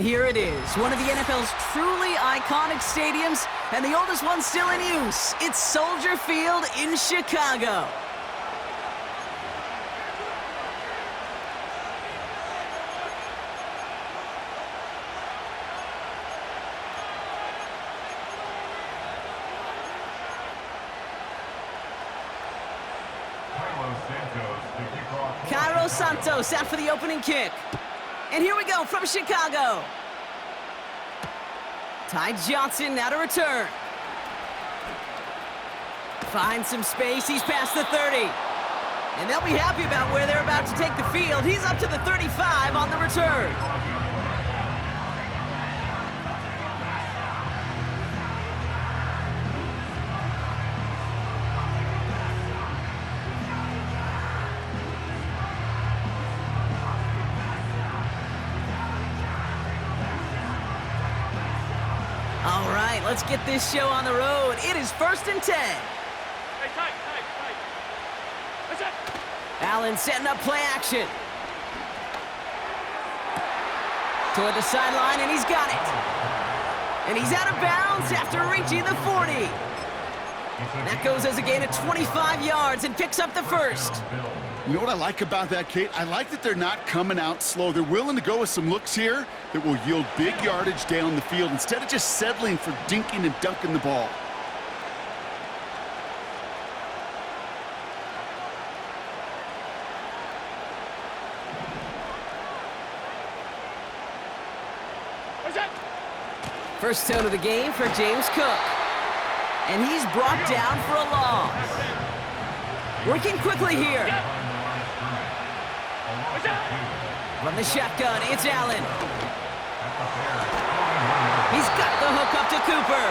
Here it is, one of the NFL's truly iconic stadiums, and the oldest one still in use. It's Soldier Field in Chicago. Santos out for the opening kick. And here we go from Chicago. Ty Johnson now to return. Finds some space. He's past the 30. And they'll be happy about where they're about to take the field. He's up to the 35 on the return. All right, let's get this show on the road. It is 1st and 10. Hey, tight. What's up? Allen setting up play action. Toward the sideline, and he's got it. And he's out of bounds after reaching the 40. That goes as a gain of 25 yards and picks up the first. You know what I like about that, Kate? I like that they're not coming out slow. They're willing to go with some looks here that will yield big yardage down the field instead of just settling for dinking and dunking the ball. First down of the game for James Cook. And he's brought down for a loss. Working quickly here. From the shotgun, it's Allen. He's got the hook up to Cooper.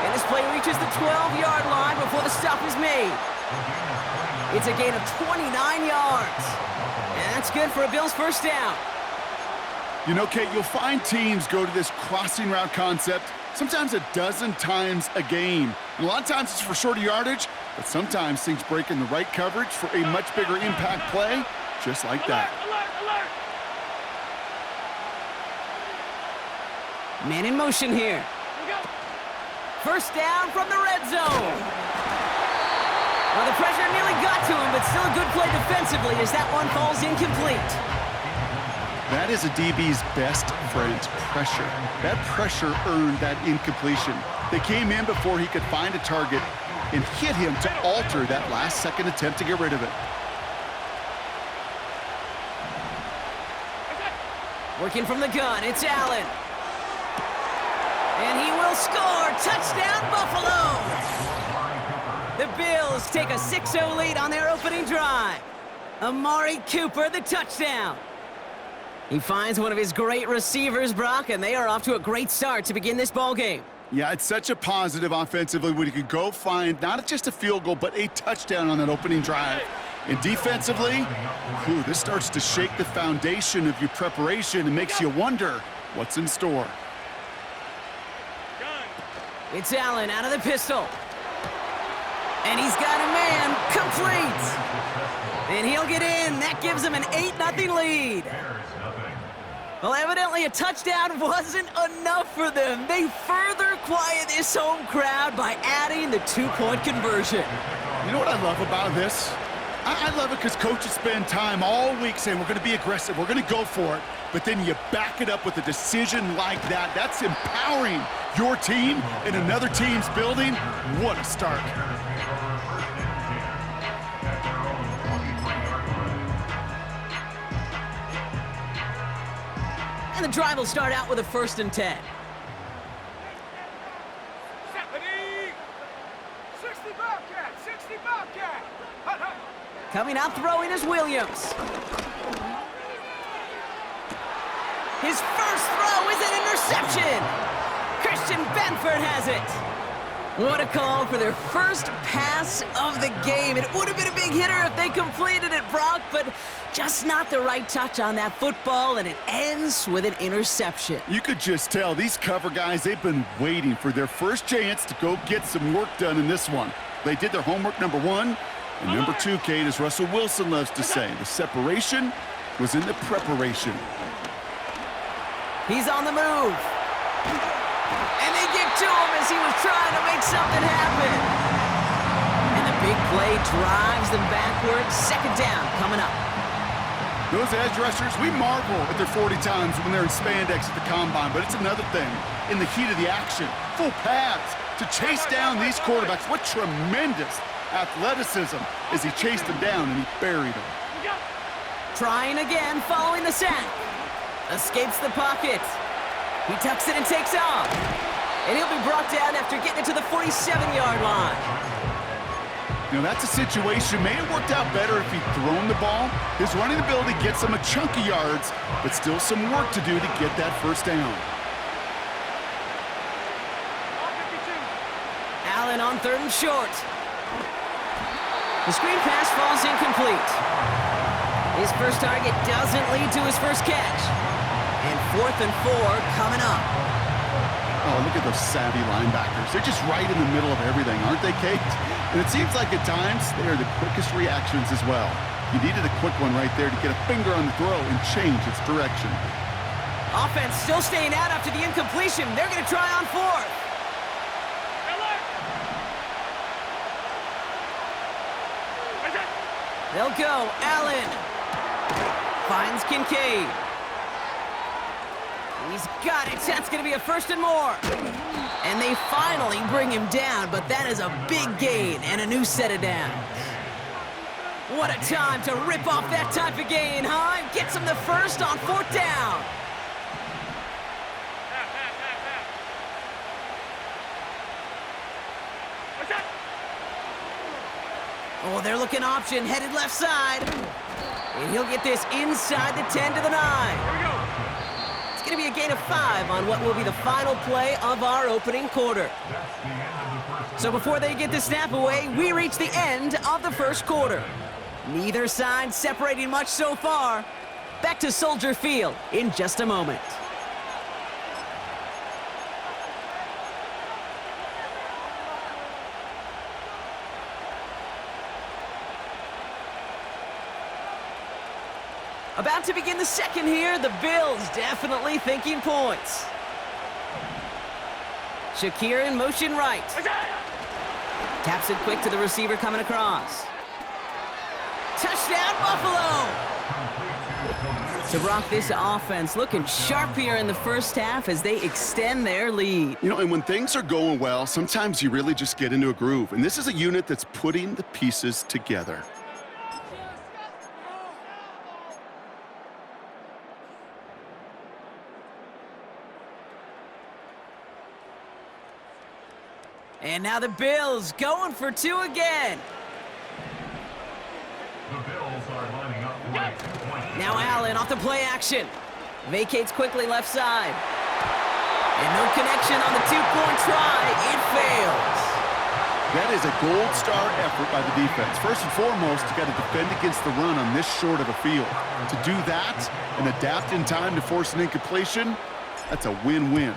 And this play reaches the 12-yard line before the stop is made. It's a gain of 29 yards. And that's good for a Bills first down. You know, Kate, you'll find teams go to this crossing route concept sometimes a dozen times a game. And a lot of times it's for shorter yardage, but sometimes things break in the right coverage for a much bigger impact play, just like that. Alert! Man in motion here. First down from the red zone. Well, the pressure nearly got to him, but still a good play defensively as that one falls incomplete. That is a DB's best friend, pressure. That pressure earned that incompletion. They came in before he could find a target and hit him to alter that last-second attempt to get rid of it. Working from the gun, it's Allen. And he will score. Touchdown, Buffalo! The Bills take a 6-0 lead on their opening drive. Amari Cooper, the touchdown. He finds one of his great receivers, Brock, and they are off to a great start to begin this ball game. Yeah, it's such a positive offensively when you can go find not just a field goal, but a touchdown on that opening drive. And defensively, this starts to shake the foundation of your preparation and makes you wonder what's in store. It's Allen out of the pistol. And he's got a man complete. And he'll get in. That gives him an 8-0 lead. Well, evidently a touchdown wasn't enough for them. They further quiet this home crowd by adding the 2-point conversion. You know what I love about this? I love it because coaches spend time all week saying we're going to be aggressive, we're going to go for it, but then you back it up with a decision like that. That's empowering your team in another team's building. What a start. And the drive will start out with a 1st and 10. 60 Bobcat. Coming out throwing is Williams. His first throw is an interception. Christian Benford has it. What a call for their first pass of the game. It would have been a big hitter if they completed it, Brock, but just not the right touch on that football, and it ends with an interception. You could just tell these cover guys, they've been waiting for their first chance to go get some work done in this one. They did their homework, number one, and number two, Kate, as Russell Wilson loves to say, the separation was in the preparation. He's on the move. And they give to him as he was trying to make something happen. And the big play drives them backwards. Second down coming up. Those edge rushers, we marvel at their 40 times when they're in spandex at the combine, but it's another thing in the heat of the action. Full pads to chase down these quarterbacks. What tremendous athleticism as he chased them down and he buried them. Trying again following the sack. Escapes the pocket. He tucks it and takes off. And he'll be brought down after getting it to the 47-yard line. You know, that's a situation. May have worked out better if he'd thrown the ball. His running ability gets him a chunk of yards, but still some work to do to get that first down. Allen on 3rd and short. The screen pass falls incomplete. His first target doesn't lead to his first catch. And 4th and 4 coming up. Oh, look at those savvy linebackers. They're just right in the middle of everything, aren't they, Kate? And it seems like at times they are the quickest reactions as well. You needed a quick one right there to get a finger on the throw and change its direction. Offense still staying out after the incompletion. They're going to try on 4th. They'll go. Allen finds Kincaid. He's got it. That's going to be a 1st and more. And they finally bring him down, but that is a big gain and a new set of downs. What a time to rip off that type of gain, huh? Gets him the first on 4th down. Oh, they're looking option, headed left side. And he'll get this inside the 10 to the 9. Here we go. It's going to be a gain of 5 on what will be the final play of our opening quarter. So before they get the snap away, we reach the end of the first quarter. Neither side separating much so far. Back to Soldier Field in just a moment. About to begin the second here. The Bills definitely thinking points. Shakir in motion right. Taps it quick to the receiver coming across. Touchdown, Buffalo! So Brock, this offense looking sharp here in the first half as they extend their lead. You know, and when things are going well, sometimes you really just get into a groove. And this is a unit that's putting the pieces together. And now the Bills going for 2 again. The Bills are lining up for a two-point. Now Allen off the play action. Vacates quickly left side. And no connection on the 2-point try. It fails. That is a gold star effort by the defense. First and foremost, you got to defend against the run on this short of a field. To do that and adapt in time to force an incompletion, that's a win-win.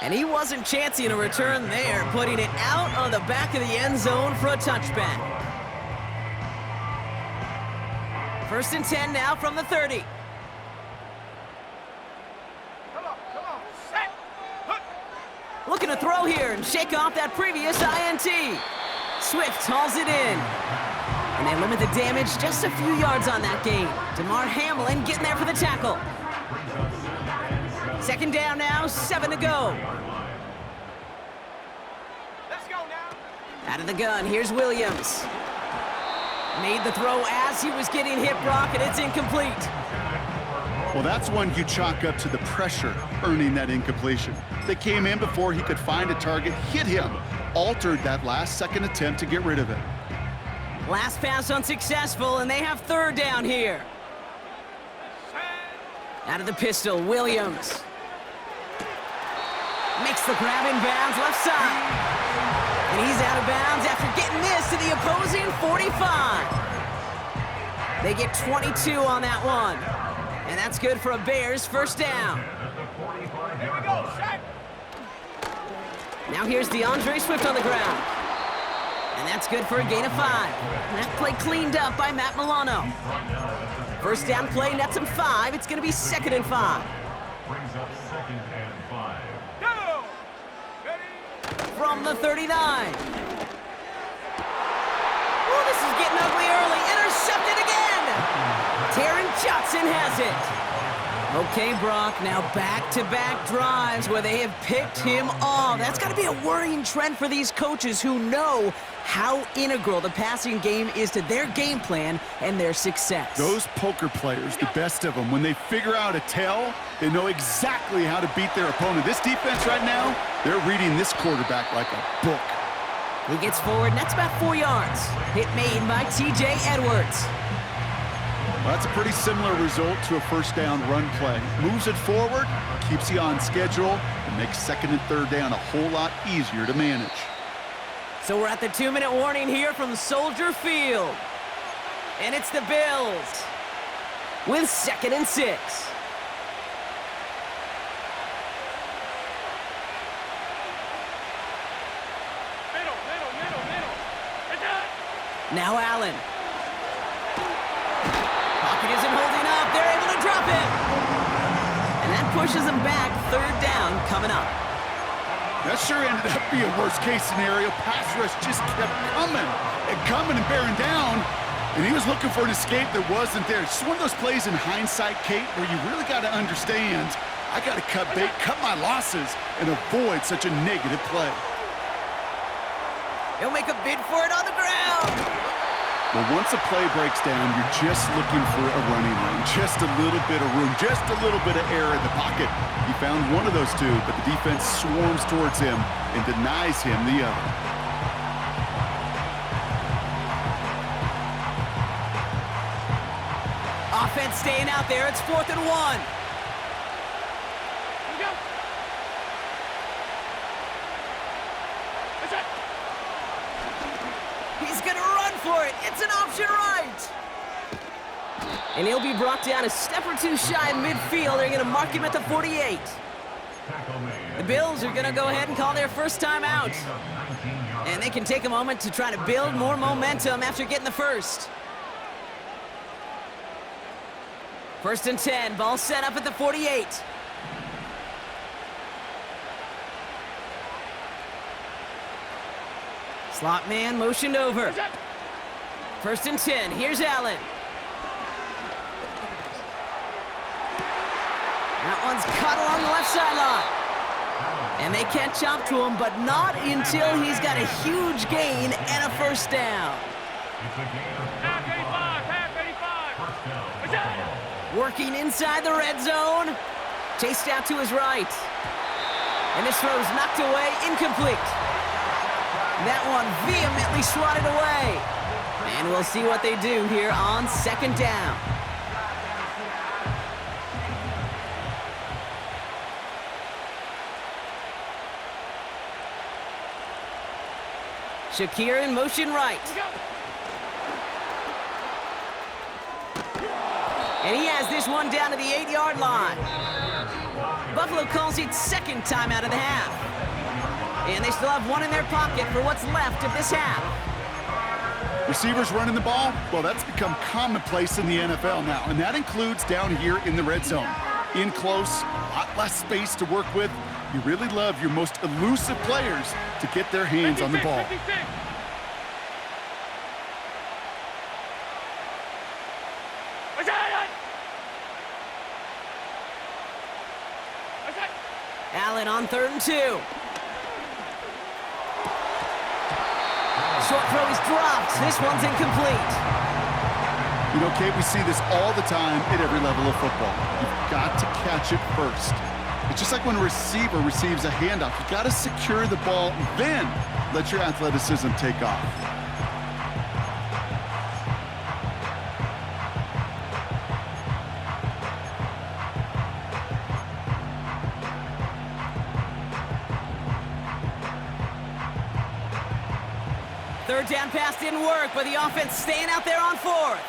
And he wasn't chancing a return there, putting it out on the back of the end zone for a touchback. 1st and 10 now from the 30. Come on, set. Hook. Looking to throw here and shake off that previous INT. Swift hauls it in. And they limit the damage just a few yards on that gain. DeMar Hamlin getting there for the tackle. 2nd down now, 7 to go. Let's go now. Out of the gun, here's Williams. Made the throw as he was getting hit, Brock, and it's incomplete. Well, that's one you chalk up to the pressure earning that incompletion. They came in before he could find a target, hit him, altered that last-second attempt to get rid of it. Last pass unsuccessful, and they have 3rd down here. Out of the pistol, Williams. Makes the grab in bounds left side. And he's out of bounds after getting this to the opposing 45. They get 22 on that one. And that's good for a Bears 1st down. Here we go, set. Now here's DeAndre Swift on the ground. And that's good for a gain of 5. That play cleaned up by Matt Milano. First down play nets him 5. It's going to be 2nd and 5. Brings up 2nd and 5. Go! Ready? From the 39. Oh, this is getting ugly early. Intercepted again. Taron Johnson has it. Okay, Brock, now back-to-back drives where they have picked him off. That's got to be a worrying trend for these coaches who know how integral the passing game is to their game plan and their success. Those poker players, the best of them, when they figure out a tell, they know exactly how to beat their opponent. This defense right now, they're reading this quarterback like a book. He gets forward, and that's about 4 yards. Hit made by T.J. Edwards. Well, that's a pretty similar result to a first down run play. Moves it forward, keeps you on schedule, and makes 2nd and 3rd down a whole lot easier to manage. So we're at the 2-minute warning here from Soldier Field. And it's the Bills with 2nd and 6. Middle. Attack! Now Allen. Pocket isn't holding up. They're able to drop it. And that pushes them back. 3rd down coming up. That sure ended up being a worst-case scenario. Pass rush just kept coming and bearing down, and he was looking for an escape that wasn't there. It's just one of those plays in hindsight, Kate, where you really got to understand, I got to cut bait, cut my losses, and avoid such a negative play. He'll make a bid for it on the ground. Well, once a play breaks down, you're just looking for a running lane, just a little bit of room, just a little bit of air in the pocket. He found one of those two, but the defense swarms towards him and denies him the other. Offense staying out there. It's 4th and 1. Here we go! Attack! He's going to run for it. It's an option right. And he'll be brought down a step or two shy of midfield. They're going to mark him at the 48. The Bills are going to go ahead and call their first time out. And they can take a moment to try to build more momentum after getting the first. 1st and 10. Ball set up at the 48. Slot man motioned over. 1st and 10. Here's Allen. That one's cut along the left sideline. And they catch up to him, but not until he's got a huge gain and a first down. Half 85! Attack! Working inside the red zone. Chased out to his right. And this throw's knocked away, incomplete. That one vehemently swatted away. And we'll see what they do here on 2nd down. Shakir in motion right. And he has this one down to the 8-yard line. Buffalo calls it 2nd time out of the half. And they still have one in their pocket for what's left of this half. Receivers running the ball, well, that's become commonplace in the NFL now, and that includes down here in the red zone. In close, a lot less space to work with. You really love your most elusive players to get their hands on the ball. 56. Allen on 3rd and 2. Short throw is dropped. This one's incomplete. You know, Kate, we see this all the time at every level of football. You've got to catch it first. It's just like when a receiver receives a handoff. You've got to secure the ball, then let your athleticism take off. Third down pass didn't work, but the offense staying out there on 4th.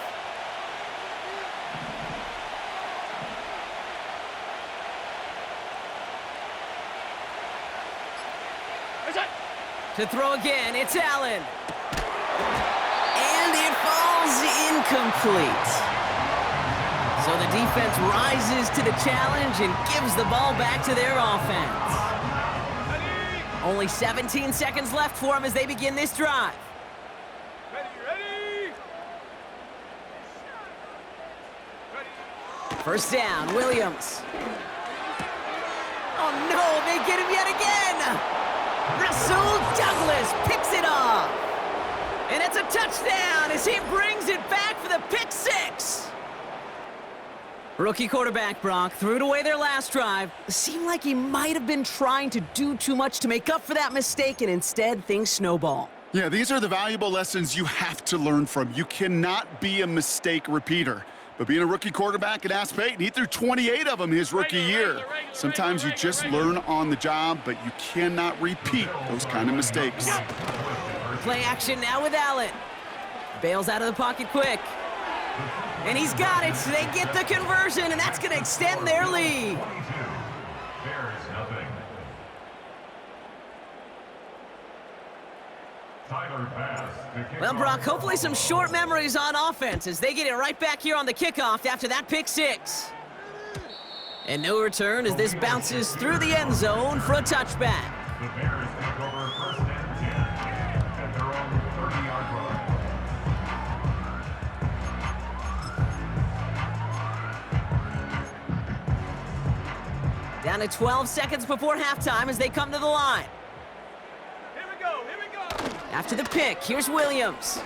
To throw again, it's Allen. And it falls incomplete. So the defense rises to the challenge and gives the ball back to their offense. Only 17 seconds left for them as they begin this drive. Ready. First down, Williams. Oh no, they get him yet again! Rasul Douglas picks it off! And it's a touchdown as he brings it back for the pick six! Rookie quarterback Brock threw it away their last drive. Seemed like he might have been trying to do too much to make up for that mistake, and instead things snowball. Yeah, these are the valuable lessons you have to learn from. You cannot be a mistake repeater. But being a rookie quarterback at Ask Peyton, he threw 28 of them his rookie year. Sometimes you just learn on the job, but you cannot repeat those kind of mistakes. Play action now with Allen. Bails out of the pocket quick. And he's got it, so they get the conversion, and that's going to extend their lead. Bears nothing. Tyler Bass. Well, Brock, hopefully some short memories on offense as they get it right back here on the kickoff after that pick six. And no return as this bounces through the end zone for a touchback. The Bears take over first and 10 at their own 30-yard line. Down to 12 seconds before halftime as they come to the line. Here we go. After the pick, here's Williams.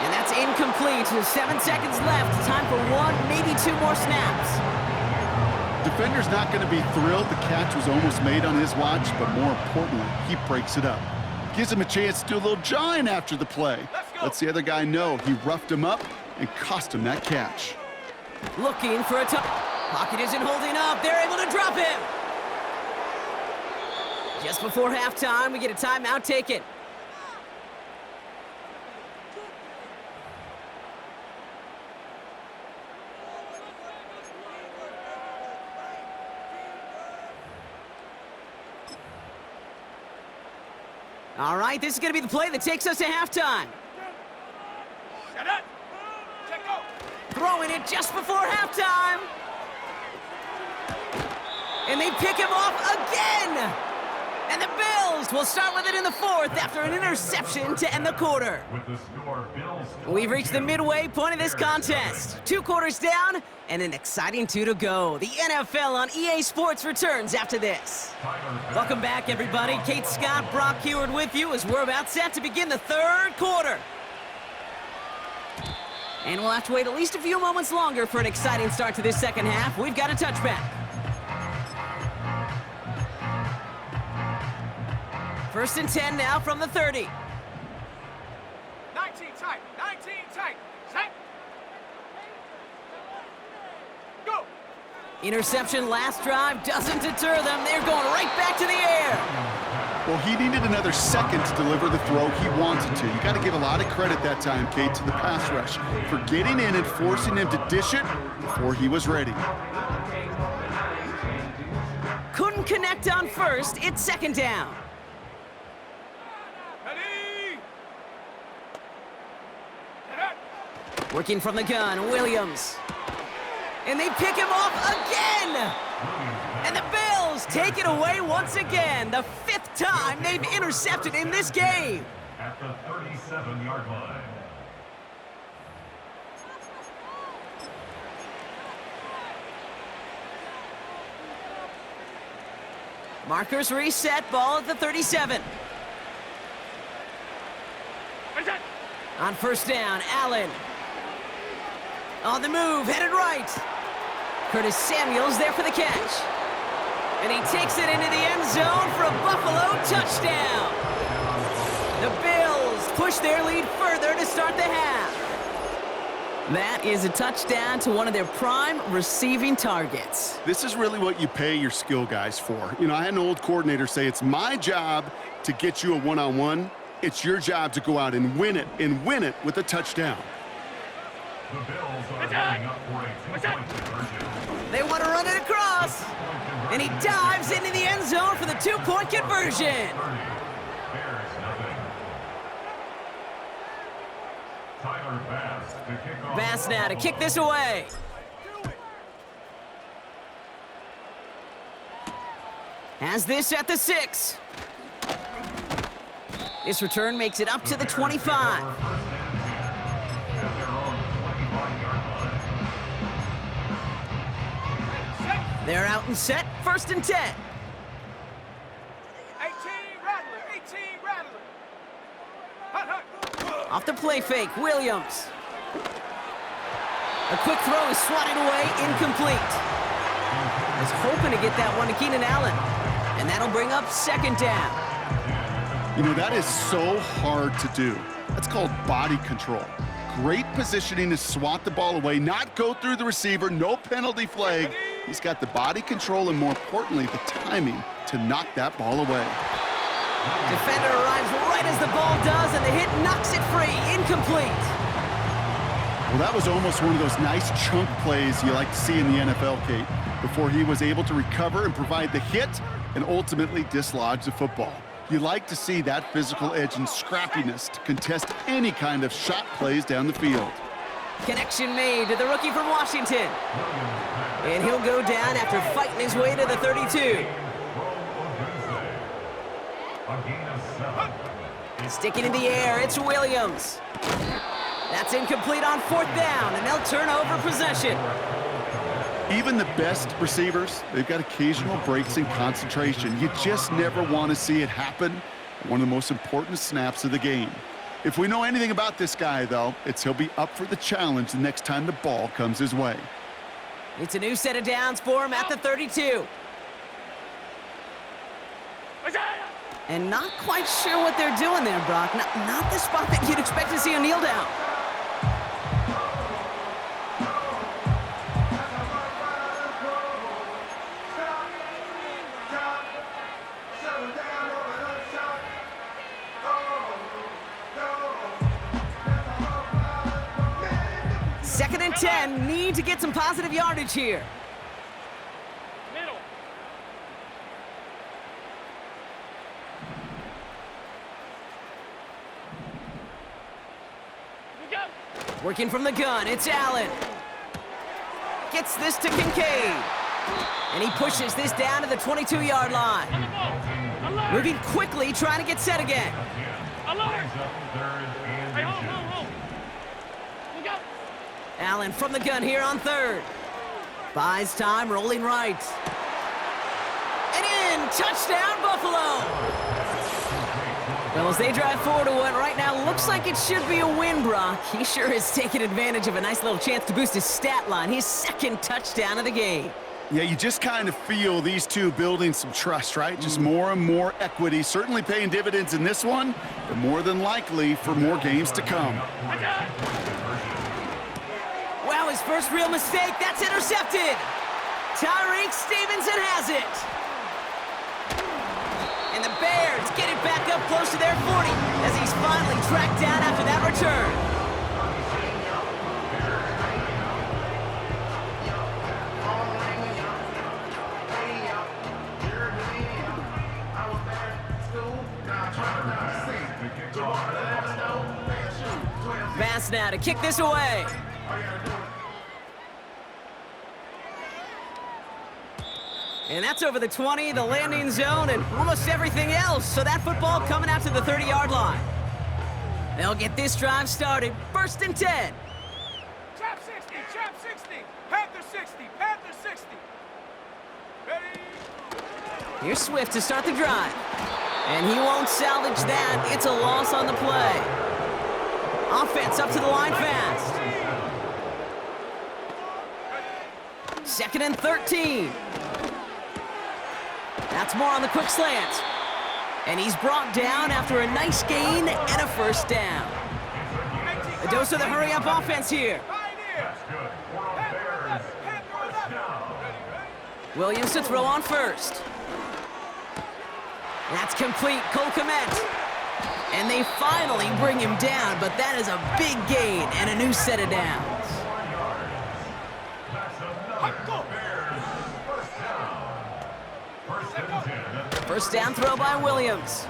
And that's incomplete. 7 seconds left. Time for one, maybe two more snaps. Defender's not going to be thrilled the catch was almost made on his watch, but more importantly, he breaks it up. Gives him a chance to do a little jawing after the play. Lets the other guy know he roughed him up and cost him that catch. Looking for a touch. Pocket isn't holding up. They're able to drop him. Just before halftime, we get a timeout taken. All right, this is going to be the play that takes us to halftime. Shut up. Check go. Throwing it just before halftime. And they pick him off again. And the Bills will start with it in the fourth after an interception to end the quarter. With the score, Bills. We've reached the midway point of this contest. 2 quarters down and an exciting 2 to go. The NFL on EA Sports returns after this. Welcome back, everybody. Kate Scott, Brock Heward with you as we're about set to begin the third quarter. And we'll have to wait at least a few moments longer for an exciting start to this second half. We've got a touchback. First and 10 now from the 30. 19 tight. Set. Go. Interception last drive doesn't deter them. They're going right back to the air. Well, he needed another second to deliver the throw he wanted to. You got to give a lot of credit that time, Kate, to the pass rush for getting in and forcing him to dish it before he was ready. Couldn't connect on first. It's second down. Ready. Set up. Working from the gun, Williams. And they pick him off again! And the Bills take it away once again. The 5th time they've intercepted in this game. At the 37-yard line. Markers reset, ball at the 37. Reset. On first down, Allen. On the move, headed right. Curtis Samuel's there for the catch. And he takes it into the end zone for a Buffalo touchdown. The Bills push their lead further to start the half. That is a touchdown to one of their prime receiving targets. This is really what you pay your skill guys for. You know, I had an old coordinator say, it's my job to get you a one-on-one. It's your job to go out and win it with a touchdown. The Bills are lining up for a two-point conversion. They want to run it across. And he dives into the end zone for the 2-point conversion. Bears nothing. Tyler Bass. Bass now to kick this away. Has this at the 6. This return makes it up to the 25. They're out and set, 1st and 10. 18 rattler, 18 rattler. Hut, hut. Off the play fake, Williams. A quick throw is swatted away, incomplete. Was hoping to get that one to Keenan Allen. And that'll bring up 2nd down. You know, that is so hard to do. That's called body control. Great positioning to swat the ball away, not go through the receiver, no penalty flag. He's got the body control and, more importantly, the timing to knock that ball away. Defender arrives right as the ball does, and the hit knocks it free, incomplete. Well, that was almost one of those nice chunk plays you like to see in the NFL, Kate, before he was able to recover and provide the hit and ultimately dislodge the football. You like to see that physical edge and scrappiness to contest any kind of shot plays down the field. Connection made to the rookie from Washington. And he'll go down after fighting his way to the 32. Sticking in the air, it's Williams. That's incomplete on 4th down, and they'll turn over possession. Even the best receivers, they've got occasional breaks in concentration. You just never want to see it happen at one of the most important snaps of the game. If we know anything about this guy, though, it's he'll be up for the challenge the next time the ball comes his way. It's a new set of downs for him at the 32. And not quite sure what they're doing there, Brock. Not the spot that you'd expect to see a kneel down. Second and 10, need to get some positive yardage here. Middle. We go. Working from the gun, it's Allen. Gets this to Kincaid. And he pushes this down to the 22-yard line. On the ball. Alert. Moving quickly, trying to get set again. Alert. Hey, hold. We go. Allen from the gun here on 3rd. Buys time, rolling right. And in, touchdown Buffalo! Well, as they drive forward to what right now looks like it should be a win, Brock, he sure is taking advantage of a nice little chance to boost his stat line. His 2nd touchdown of the game. Yeah, you just kind of feel these two building some trust, right? Just more and more equity, certainly paying dividends in this one, but more than likely for more games to come. Wow, his first real mistake, that's intercepted. Tyreek Stevenson has it. And the Bears get it back up close to their 40 as he's finally tracked down after that return. Bass now to kick this away. And that's over the 20, the landing zone, and almost everything else. So that football coming out to the 30-yard line. They'll get this drive started. 1st and 10. Trap 60, trap 60. Panther 60, Panther 60. Ready? Here's Swift to start the drive. And he won't salvage that. It's a loss on the play. Offense up to the line fast. 2nd and 13. That's more on the quick slant. And he's brought down after a nice gain and a 1st down. A dose of the hurry-up offense here. Williams to throw on 1st. That's complete, Cole Kmet. And they finally bring him down, but that is a big gain and a new set of downs. First down throw by Williams.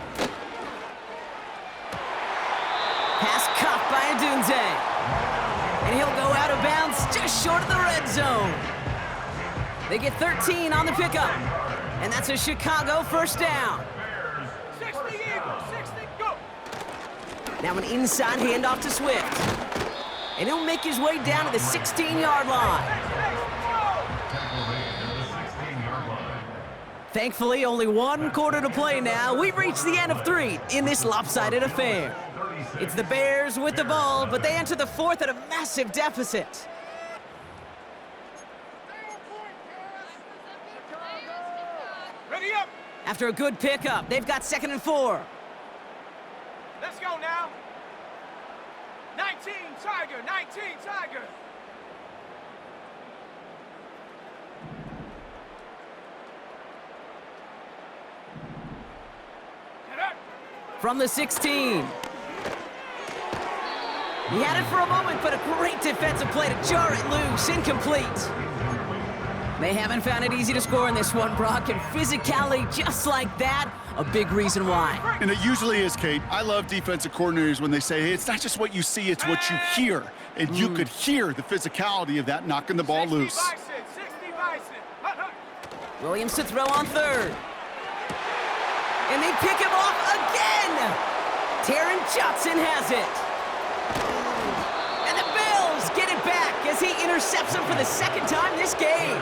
Pass caught by Adunze. And he'll go out of bounds just short of the red zone. They get 13 on the pickup. And that's a Chicago first down. 60 Eagles, 60, go! Now an inside handoff to Swift. And he'll make his way down to the 16-yard line. Thankfully, only one quarter to play now. We've reached the end of 3 in this lopsided affair. It's the Bears with the ball, but they enter the fourth at a massive deficit. Ready up! After a good pickup, they've got 2nd and 4. Let's go now. 19 Tiger, 19 Tiger. Get up. From the 16. He had it for a moment, but a great defensive play to jar it loose. Incomplete. They haven't found it easy to score in this one, Brock, and physicality just like that, a big reason why. And it usually is, Kate. I love defensive coordinators when they say, hey, it's not just what you see, it's what you hear. And you could hear the physicality of that knocking the ball 60 loose. Bison, 60 Bison. Hut, hut. Williams to throw on 3rd. And they pick him off again! Taron Johnson has it. And the Bills get it back as he intercepts him for the 2nd time this game.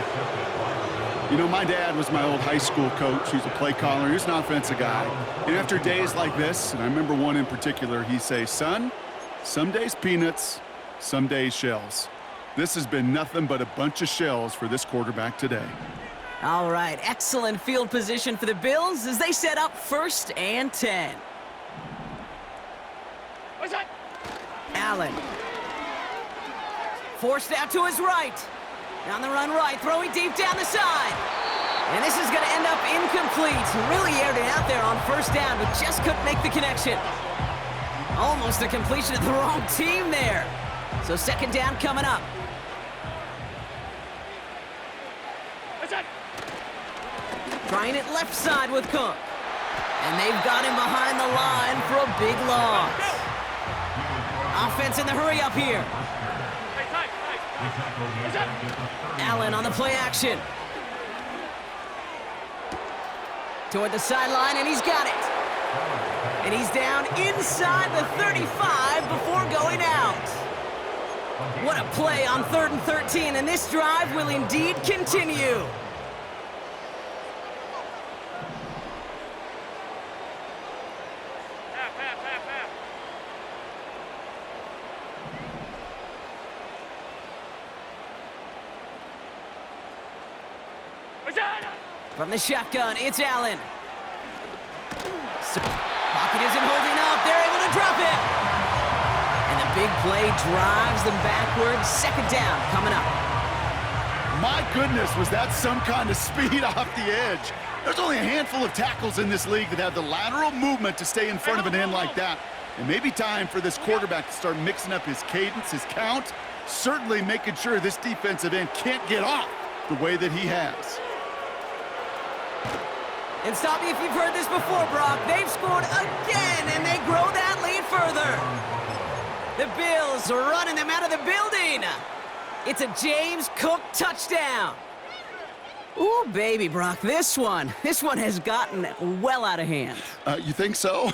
You know, my dad was my old high school coach. He's a play caller. He's an offensive guy. And after days like this, and I remember one in particular, he'd say, son, some days peanuts, some days shells. This has been nothing but a bunch of shells for this quarterback today. All right, excellent field position for the Bills as they set up 1st and 10. What's that? Allen. Forced out to his right. On the run right, throwing deep down the side. And this is going to end up incomplete. Really aired it out there on 1st down, but just couldn't make the connection. Almost a completion of the wrong team there. So 2nd down coming up. What's that? Trying it left side with Cook. And they've got him behind the line for a big loss. Offense in the hurry up here. Hey, tight, tight. What's that? Allen on the play action. Toward the sideline, and he's got it. And he's down inside the 35 before going out. What a play on 3rd and 13, and this drive will indeed continue. Half, half, half, half. What's that? From the shotgun, it's Allen. Pocket isn't holding up. They're able to drop it. And the big play drives them backwards. 2nd down coming up. My goodness, was that some kind of speed off the edge. There's only a handful of tackles in this league that have the lateral movement to stay in front of an end like that. It may be time for this quarterback to start mixing up his cadence, his count, certainly making sure this defensive end can't get off the way that he has. And stop me if you've heard this before, Brock. They've scored again, and they grow that lead further. The Bills are running them out of the building. It's a James Cook touchdown. Ooh, baby, Brock, this one has gotten well out of hand. You think so?